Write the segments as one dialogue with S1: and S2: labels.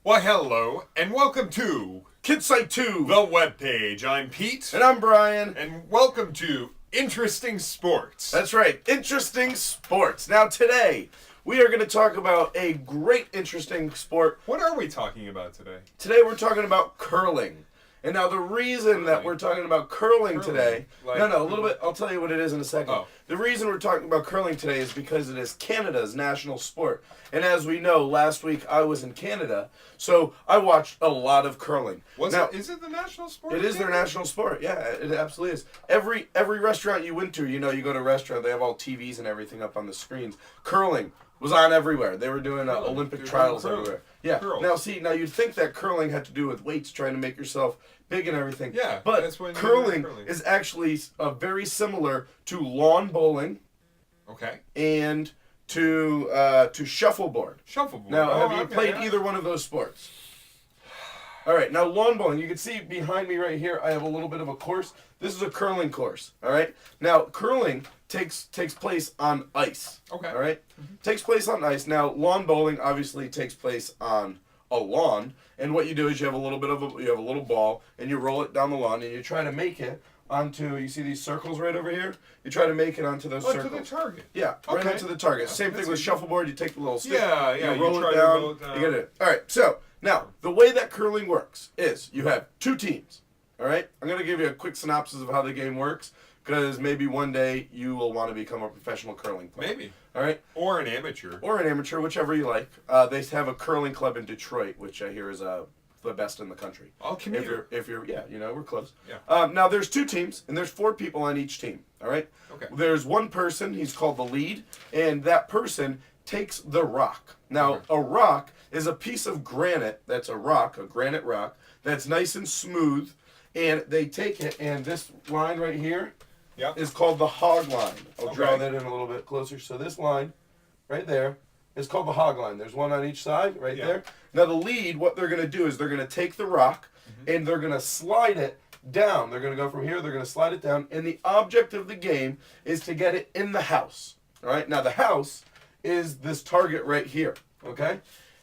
S1: Why, hello, and welcome to
S2: Kid Site 2.
S1: the webpage. I'm Pete,
S2: And I'm Brian.
S1: and welcome to Interesting Sports.
S2: That's right, interesting sports. Now today, we are going to talk about a great interesting sport.
S1: What are we talking about today?
S2: Today we're talking about curling. And now the reason that we're talking about curling today...
S1: Like-
S2: no, a little bit, I'll tell you what it is in a second.
S1: Oh.
S2: The reason we're talking about curling today is because it is Canada's national sport. And as we know, last week I was in Canada, so I watched a lot of curling.
S1: Is it the national sport?
S2: It is their national sport. Yeah, it absolutely is. Every restaurant you went to, you go to a restaurant, they have all TVs and everything up on the screens. Curling was on everywhere. They were doing Olympic trials everywhere. Yeah.
S1: Curls.
S2: Now you'd think that curling had to do with weights, trying to make yourself big and everything.
S1: Yeah,
S2: But
S1: that's when
S2: curling is actually very similar to lawn bowling
S1: Okay.
S2: and to shuffleboard.
S1: Shuffleboard.
S2: Now, have you played
S1: yeah.
S2: either one of those sports? All right, now lawn bowling. You can see behind me right here, I have a little bit of a course. This is a curling course, all right? Now, curling takes place on ice,
S1: Okay.
S2: all right? Takes place on ice. Now, lawn bowling obviously takes place on a lawn, and what you do is you have a little ball, and you roll it down the lawn, and you try to make it onto, you see these circles right over here? You try to make it onto those circles.
S1: To the target.
S2: Yeah, right
S1: Okay.
S2: into the target.
S1: Yeah,
S2: Same
S1: that's
S2: thing with
S1: easy.
S2: shuffleboard. You take the little stick,
S1: Yeah,
S2: you
S1: you
S2: roll
S1: try
S2: it
S1: to
S2: down,
S1: roll it down.
S2: you get it. All right, so now the way that curling works is you have two teams. All right, I'm going to give you a quick synopsis of how the game works because maybe one day you will want to become a professional curling player.
S1: Maybe.
S2: All right,
S1: Or an amateur.
S2: or an amateur, whichever you like. They have a curling club in Detroit, which I hear is the best in the country.
S1: I'll commute.
S2: If you're, yeah, we're close.
S1: Yeah.
S2: Now there's two teams, and there's 4 people on each team. All right.
S1: Okay.
S2: There's one person. He's called the lead, and that person takes the rock. Now
S1: Okay.
S2: a rock is a piece of granite. That's a rock, a granite rock that's nice and smooth, and they take it, and this line right here
S1: Yeah.
S2: is called the hog line. I'll draw
S1: Okay.
S2: that in a little bit closer. So this line right there is called the hog line. There's one on each side right
S1: Yeah.
S2: there. Now the lead, what they're going to do is they're going to take the rock and they're going to slide it down. They're going to go from here, they're going to slide it down, and the object of the game is to get it in the house. All right? Now the house is this target right here, okay?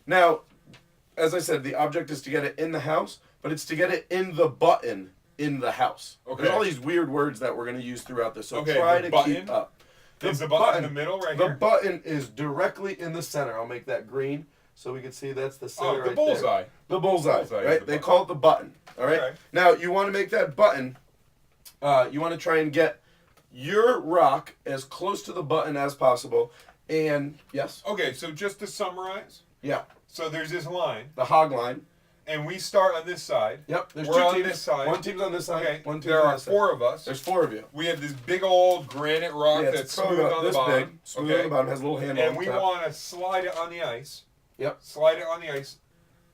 S2: Now, as I said, the object is to get it in the house, but it's to get it in the button in the house.
S1: Okay.
S2: There's all these weird words that we're going to use throughout this, so
S1: Okay,
S2: try
S1: the
S2: to keep
S1: button?
S2: up.
S1: Is the button in the middle right
S2: The
S1: here?
S2: button is directly in the center. I'll make that green so we can see that's the center
S1: the
S2: right
S1: bullseye.
S2: there. The bullseye,
S1: Bullseye is
S2: right?
S1: the
S2: They
S1: button.
S2: call it the button, all right?
S1: Okay.
S2: Now, you want to make that button, you want to try and get your rock as close to the button as possible. And, yes?
S1: Okay, so just to summarize,
S2: Yeah.
S1: so there's this line,
S2: The hog line.
S1: and we start on this side.
S2: Yep, there's
S1: We're
S2: 2
S1: on
S2: teams.
S1: this side.
S2: One team's on this side,
S1: Okay,
S2: one team's
S1: there
S2: on
S1: are
S2: this side.
S1: 4 of us.
S2: There's 4 of you.
S1: We have this big old granite rock
S2: Yeah,
S1: that's
S2: it's probably
S1: smooth
S2: about
S1: on the
S2: this
S1: bottom.
S2: big. Smooth on the bottom, has a little handle
S1: And
S2: on
S1: we
S2: top.
S1: want to slide it on the ice.
S2: Yep,
S1: Slide it on the ice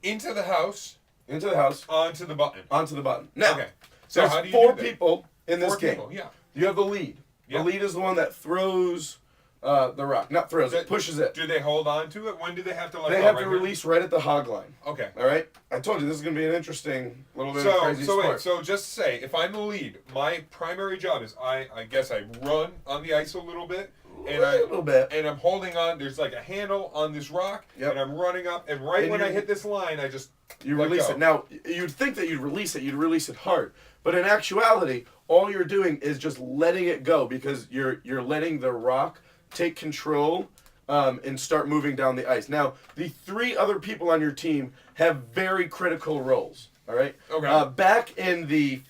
S1: into the house,
S2: into the house,
S1: onto the button.
S2: onto the button. Now,
S1: Okay. So
S2: there's
S1: how do you
S2: 4
S1: do that?
S2: people in this
S1: 4
S2: game.
S1: people, yeah.
S2: You have the lead.
S1: Yeah.
S2: The lead is the one that throws the rock. Not throws it, pushes it.
S1: Do they hold on to it? When do they have to let
S2: They
S1: go?
S2: have
S1: Right
S2: to
S1: here?
S2: release right at the hog line.
S1: Okay.
S2: All right? I told you this is going to be an interesting little bit of crazy sport.
S1: So just to say, if I'm the lead, my primary job is I guess I run on the ice a little bit, and
S2: a little bit.
S1: and I'm holding on. There's like a handle on this rock,
S2: Yep.
S1: and I'm running up, and right
S2: And
S1: when
S2: you-
S1: I hit this line, I just
S2: You
S1: let
S2: release
S1: go.
S2: it. Now, you'd think that you'd release it hard. But in actuality, all you're doing is just letting it go because you're letting the rock take control and start moving down the ice. Now, the 3 other people on your team have very critical roles. All right?
S1: Okay.
S2: Back in the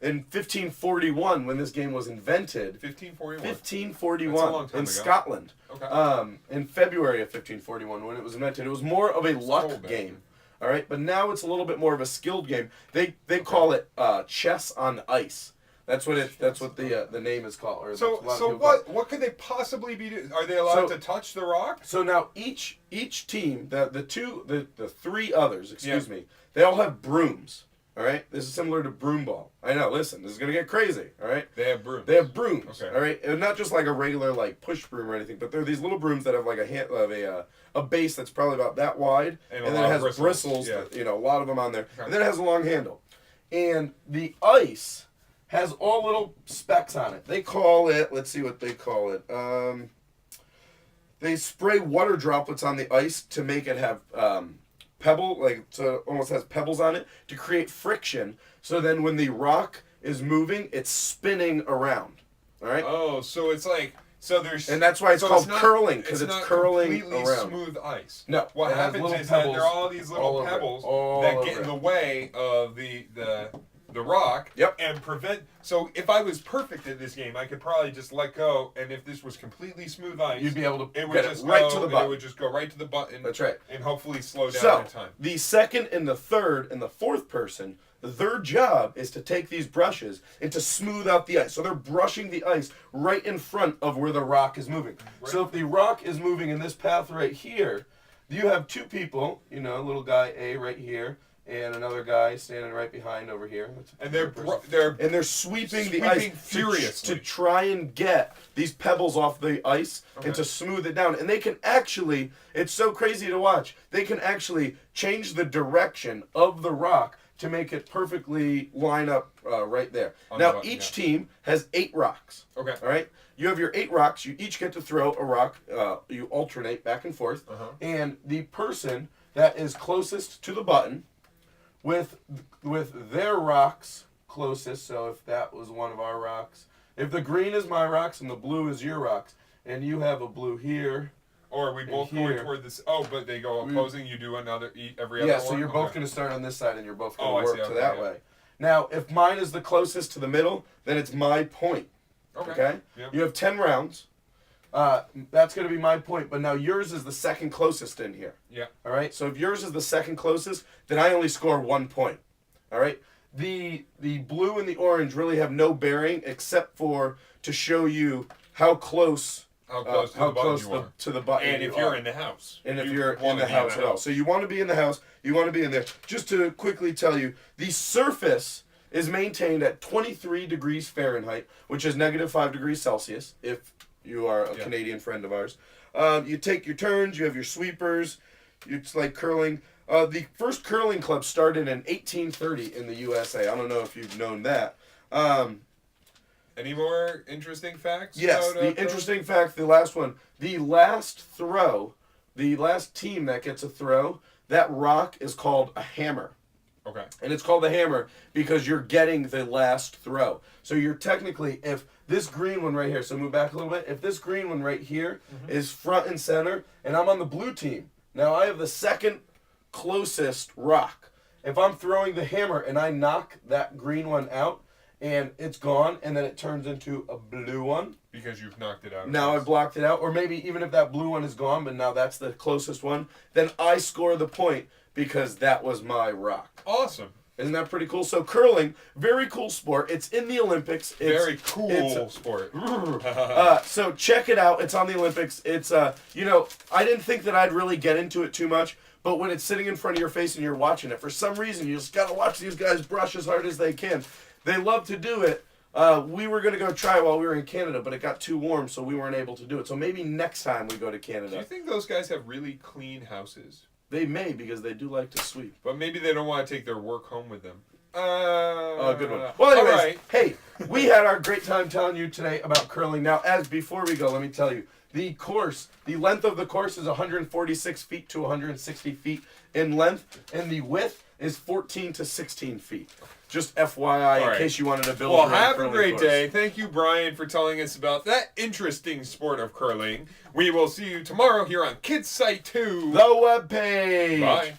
S2: 1541 when this game was invented,
S1: 1541.
S2: 1541
S1: That's a long time
S2: in
S1: ago.
S2: Scotland.
S1: Okay.
S2: In February of 1541 when it was invented. It was more of a luck
S1: old back
S2: game. All right, but now it's a little bit more of a skilled game. They call it chess on ice. That's what the name is called. Or
S1: So
S2: that's what a lot of
S1: so
S2: people call it.
S1: what could they possibly be doing? Are they allowed
S2: So-
S1: to touch the rock?
S2: So now each team, the 3 others, excuse me, they all have brooms. All right, this is similar to broom ball. I know. Listen, this is gonna get crazy. All right.
S1: They have brooms.
S2: They have brooms,
S1: Okay.
S2: all right, and not just like a regular like push broom or anything, but they're these little brooms that have like a base that's probably about that wide,
S1: And a
S2: and then
S1: lot
S2: it
S1: of
S2: has bristles,
S1: yeah.
S2: that, a lot of them on there,
S1: Okay.
S2: and then it has a long handle, and the ice has all little specks on it. They call it. Let's see what they call it. They spray water droplets on the ice to make it have pebble, like so it almost has pebbles on it to create friction. So then when the rock is moving, it's spinning around. All right.
S1: Oh, so it's like there's
S2: And that's why it's called curling, because it's
S1: not
S2: curling
S1: completely
S2: around.
S1: smooth ice.
S2: No,
S1: What
S2: it has
S1: happens
S2: little
S1: is that
S2: pebbles
S1: there are all these little
S2: all over it,
S1: pebbles
S2: all
S1: that
S2: over
S1: get in
S2: it.
S1: the way of the rock.
S2: Yep.
S1: And prevent. So if I was perfect at this game, I could probably just let go, and if this was completely smooth ice,
S2: You'd be able to
S1: it would
S2: get
S1: just
S2: it right
S1: go,
S2: to the
S1: and
S2: button.
S1: it would just go right to the button.
S2: That's right.
S1: And hopefully slow down
S2: So
S1: in time.
S2: the second and the third and the fourth person, their job is to take these brushes and to smooth out the ice. So they're brushing the ice right in front of where the rock is moving.
S1: Right.
S2: So if the rock is moving in this path right here, you have two people, you know, little guy A right here, and another guy standing right behind over here.
S1: And they're
S2: sweeping the
S1: sweeping
S2: ice
S1: furiously
S2: to try and get these pebbles off the ice and to smooth it down. And they can actually, it's so crazy to watch, they can actually change the direction of the rock to make it perfectly line up right there. Now, each team has 8 rocks.
S1: Okay.
S2: All right? You have your 8 rocks. You each get to throw a rock. You alternate back and forth. And the person that is closest to the button with their rocks closest, so if that was one of our rocks, if the green is my rocks and the blue is your rocks, and you have a blue here,
S1: or are we both going toward this? Oh, but they go opposing. You do every other one?
S2: Yeah, so you're both going to start on this side, and you're both going to work to
S1: Okay,
S2: that way. Now, if mine is the closest to the middle, then it's my point. Okay?
S1: Yep.
S2: You have 10 rounds. That's going to be my point, but now yours is the second closest in here.
S1: Yeah.
S2: All right? So if yours is the second closest, then I only score 1 point. All right? The blue and the orange really have no bearing except for to show you how close to the button
S1: and if you're in the house.
S2: And if you're in the house at all. So you want to be in the house, you want to be in there. Just to quickly tell you, the surface is maintained at 23 degrees Fahrenheit, which is -5 degrees Celsius, if you are a Canadian friend of ours. You take your turns, you have your sweepers, it's like curling. The first curling club started in 1830 in the USA. I don't know if you've known that.
S1: Any more interesting facts?
S2: Yes, the interesting fact, the last one. The last throw, the last team that gets a throw, that rock is called a hammer.
S1: Okay.
S2: And it's called a hammer because you're getting the last throw. So you're technically, if this green one right here, so move back a little bit, if this green one right here is front and center, and I'm on the blue team, now I have the second closest rock. If I'm throwing the hammer and I knock that green one out, and it's gone, and then it turns into a blue one.
S1: Because you've knocked it out.
S2: Now I blocked it out, or maybe even if that blue one is gone, but now that's the closest one, then I score the point because that was my rock.
S1: Awesome.
S2: Isn't that pretty cool? So curling, very cool sport. It's in the Olympics.
S1: Very cool sport.
S2: So check it out. It's on the Olympics. It's, you know, I didn't think that I'd really get into it too much, but when it's sitting in front of your face and you're watching it, for some reason, you just got to watch these guys brush as hard as they can. They love to do it. We were going to go try it while we were in Canada, but it got too warm, so we weren't able to do it. So maybe next time we go to Canada.
S1: Do you think those guys have really clean houses?
S2: They may, because they do like to sweep.
S1: But maybe they don't want to take their work home with them.
S2: Good one. Well, anyways, hey, we had our great time telling you today about curling. Now, before we go, let me tell you, the length of the course is 146 feet to 160 feet in length, and the width is 14 to 16 feet. Just FYI, in case you wanted to build.
S1: Well, have a great day. Thank you, Bryan, for telling us about that interesting sport of curling. We will see you tomorrow here on Kids Site 2.
S2: The webpage.
S1: Bye.